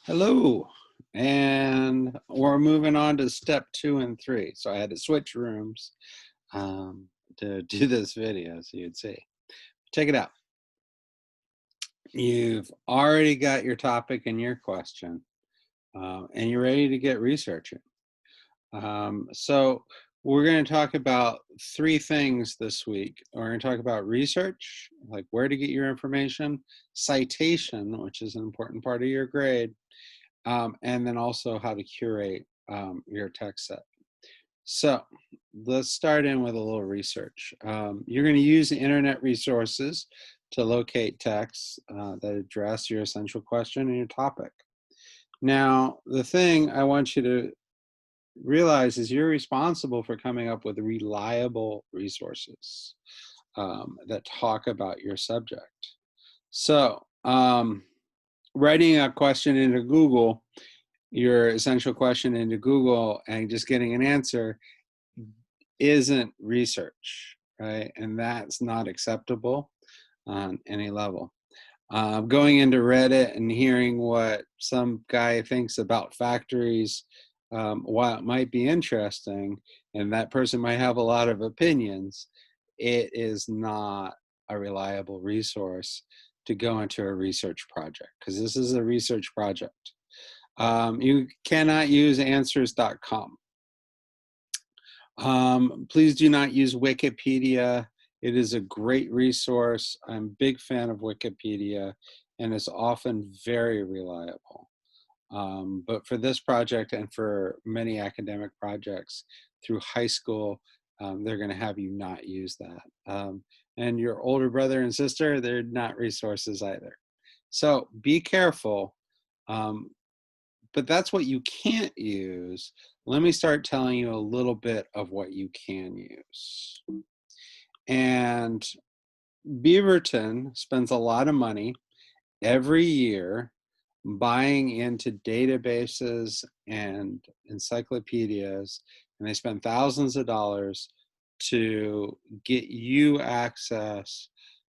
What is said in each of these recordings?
Hello, and we're moving on to step 2 and 3. So I had to switch rooms to do this video so you'd see. Check it out. You've already got your topic and your question, and you're ready to get researching. So we're going to talk about 3 things this week. We're going to talk about research, like where to get your information, citation, which is an important part of your grade, and then also how to curate your text set. So let's start in with a little research. You're going to use the internet resources to locate texts that address your essential question and your topic. Now, the thing I want you to realize is you're responsible for coming up with reliable resources that talk about your subject. So, writing a question into Google, your essential question into Google, and just getting an answer isn't research, right? And that's not acceptable on any level. Going into Reddit and hearing what some guy thinks about factories, while it might be interesting, and that person might have a lot of opinions, it is not a reliable resource to go into a research project, because this is a research project. You cannot use answers.com. Please do not use Wikipedia. It is a great resource. I'm a big fan of Wikipedia, and it's often very reliable. But for this project and for many academic projects through high school, they're going to have you not use that. And your older brother and sister, they're not resources either. So be careful. But that's what you can't use. Let me start telling you a little bit of what you can use. And Beaverton spends a lot of money every year buying into databases and encyclopedias, and they spend thousands of dollars to get you access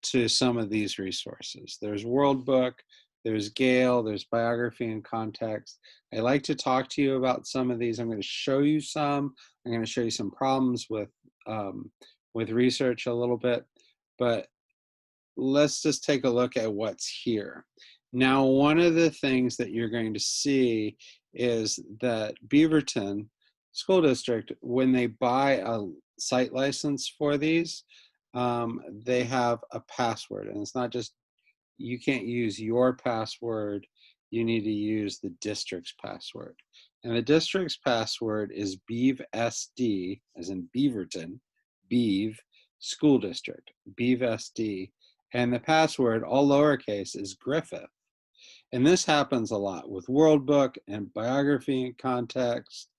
to some of these resources. There's World Book, there's Gale, there's Biography and Context. I like to talk to you about some of these. I'm going to show you some. I'm going to show you some problems with research a little bit, but let's just take a look at what's here. Now, one of the things that you're going to see is that Beaverton School District, when they buy a site license for these, they have a password, and it's not just, you can't use your password, you need to use the district's password. And the district's password is BeavSD, as in Beaverton, Beav, School District, BeavSD. And the password, all lowercase, is Griffith. And this happens a lot with World Book and Biography and Context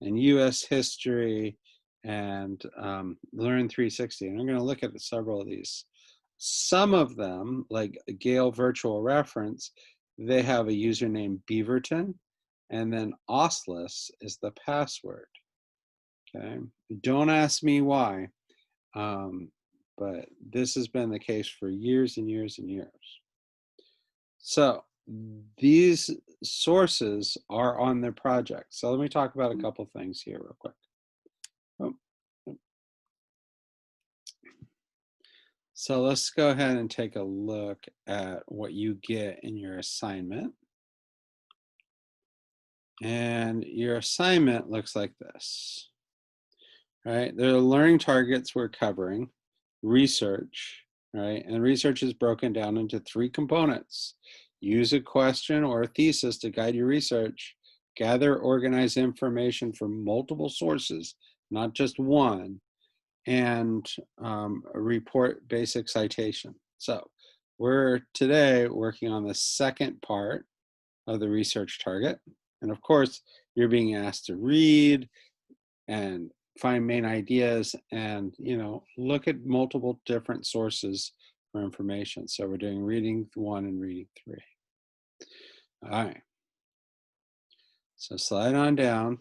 and US History and Learn 360. And I'm going to look at several of these. Some of them, like Gale Virtual Reference, they have a username Beaverton, and then Ostless is the password. Okay, don't ask me why, but this has been the case for years and years and years. So these sources are on their project. So let me talk about a couple things here real quick. So let's go ahead and take a look at what you get in your assignment. And your assignment looks like this, right? There are learning targets we're covering, research, right? And research is broken down into 3 components. Use a question or a thesis to guide your research. Gather, organize information from multiple sources, not just one, and report basic citation. So we're today working on the second part of the research target. And of course, you're being asked to read and find main ideas and, look at multiple different sources for information. So we're doing reading 1 and reading 3. All right. So slide on down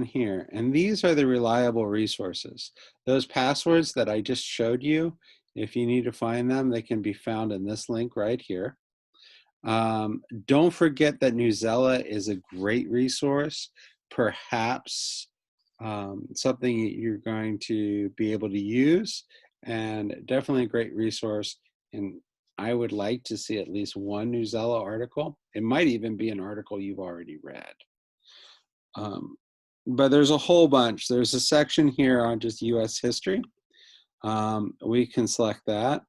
here. And these are the reliable resources. Those passwords that I just showed you, if you need to find them, they can be found in this link right here. Don't forget that Newsela is a great resource, perhaps something you're going to be able to use, and definitely a great resource. And I would like to see at least one Newsela article. It might even be an article you've already read. But there's a whole bunch. There's a section here on just US history. We can select that.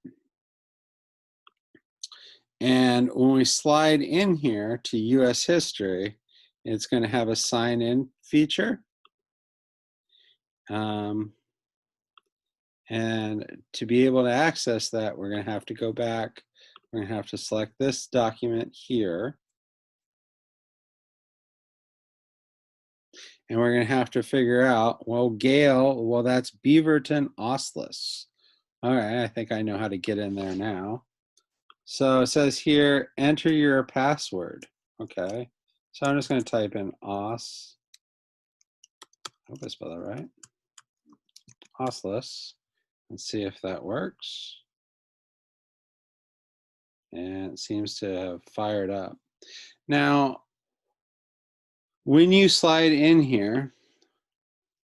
And when we slide in here to US history, it's going to have a sign in feature. And to be able to access that, we're going to have to go back. We're going to have to select this document here. And we're going to have to figure out, well, Gale, well, that's Beaverton Ostless. All right, I think I know how to get in there now. So it says here, enter your password. Okay, so I'm just going to type in os. I hope I spelled that right. Ostless. Let's see if that works. And it seems to have fired up. Now, when you slide in here,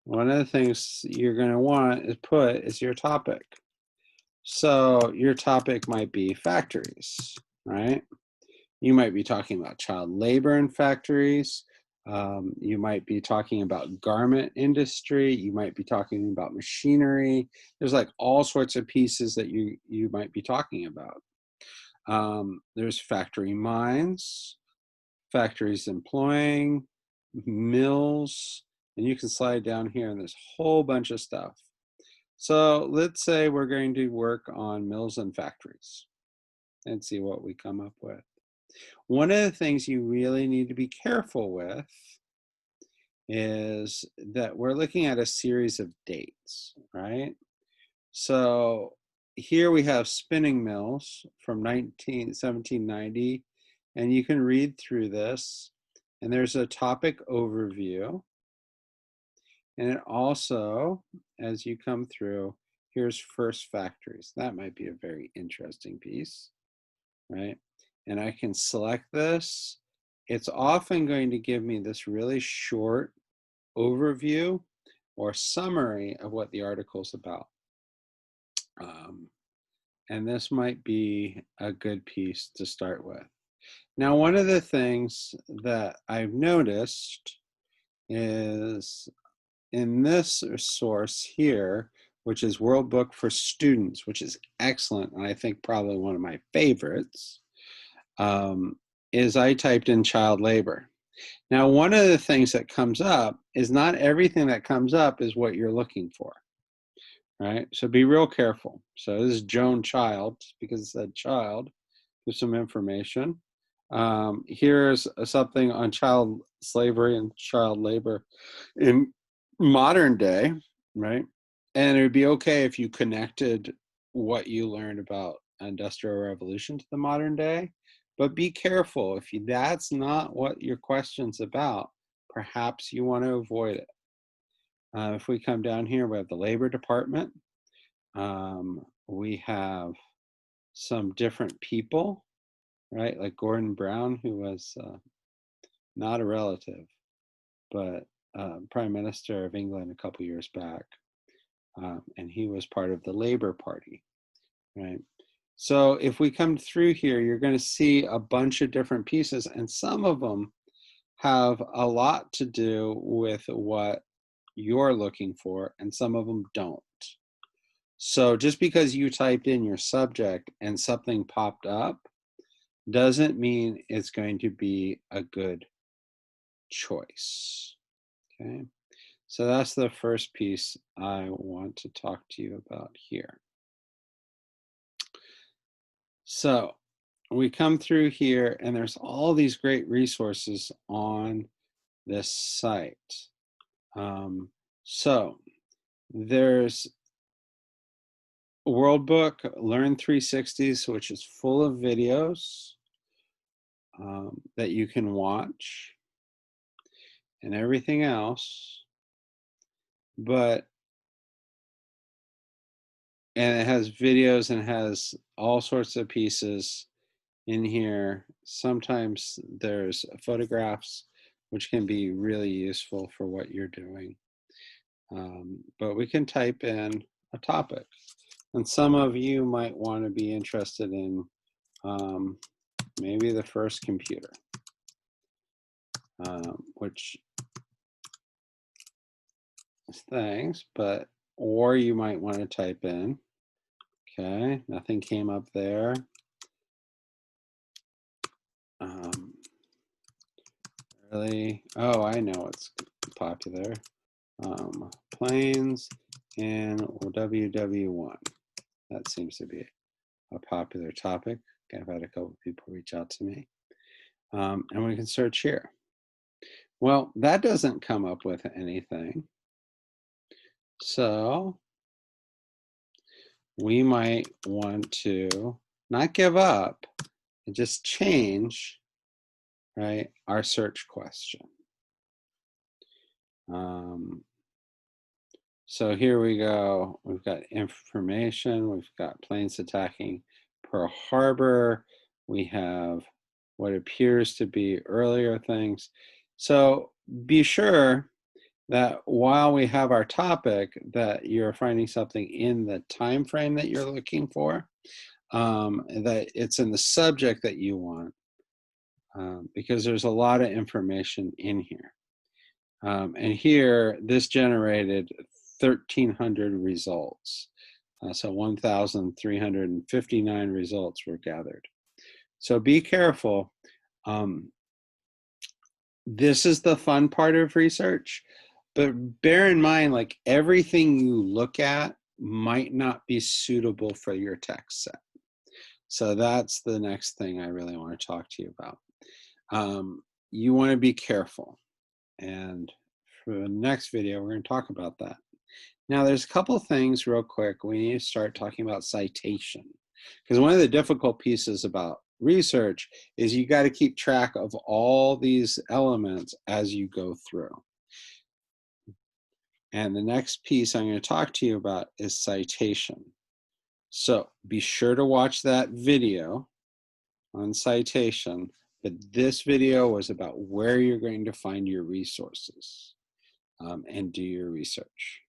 one of the things you're going to want to put is your topic. So your topic might be factories, right? You might be talking about child labor in factories. You might be talking about garment industry. You might be talking about machinery. There's like all sorts of pieces that you might be talking about. There's factory mines, factories employing, mills, and you can slide down here and there's a whole bunch of stuff. So let's say we're going to work on mills and factories and see what we come up with. One of the things you really need to be careful with is that we're looking at a series of dates, right? So here we have spinning mills from 1790, and you can read through this, and there's a topic overview. And it also, as you come through, here's first factories. That might be a very interesting piece, right? And I can select this. It's often going to give me this really short overview or summary of what the article's about. And this might be a good piece to start with. Now, one of the things that I've noticed is in this source here, which is World Book for Students, which is excellent, and I think probably one of my favorites, is I typed in child labor. Now, one of the things that comes up is not everything that comes up is what you're looking for, right? So be real careful. So this is Joan Child, because it said child, give some information. Here's something on child slavery and child labor in modern day, right? And it would be okay if you connected what you learned about industrial revolution to the modern day, but be careful. If that's not what your question's about, perhaps you want to avoid it. If we come down here, we have the Labor Department. We have some different people, right? Like Gordon Brown, who was not a relative, but Prime Minister of England a couple years back. And he was part of the Labour Party, right? So if we come through here, you're going to see a bunch of different pieces, and some of them have a lot to do with what you're looking for, and some of them don't. So just because you typed in your subject and something popped up doesn't mean it's going to be a good choice, okay? So that's the first piece I want to talk to you about here. So we come through here and there's all these great resources on this site. So there's World Book Learn 360s, which is full of videos that you can watch and everything else. And it has videos and it has all sorts of pieces in here. Sometimes there's photographs, which can be really useful for what you're doing. But we can type in a topic. And some of you might want to be interested in maybe the first computer, which is things, but, or you might want to type in, okay, nothing came up there. Really, oh, I know what's popular. Planes and WW1. That seems to be a popular topic. I've had a couple people reach out to me. And we can search here. Well, that doesn't come up with anything. So we might want to not give up and just change, right, our search question. So here we go. We've got information. We've got planes attacking Pearl Harbor. We have what appears to be earlier things. So be sure that while we have our topic, that you're finding something in the time frame that you're looking for, that it's in the subject that you want, because there's a lot of information in here. And here, this generated 1,300 results. So 1,359 results were gathered. So be careful. This is the fun part of research, but bear in mind, like everything you look at might not be suitable for your text set. So that's the next thing I really want to talk to you about. You want to be careful. And for the next video, we're going to talk about that. Now, there's a couple of things real quick. We need to start talking about citation, because one of the difficult pieces about research is you got to keep track of all these elements as you go through. And the next piece I'm going to talk to you about is citation. So be sure to watch that video on citation, but this video was about where you're going to find your resources and do your research.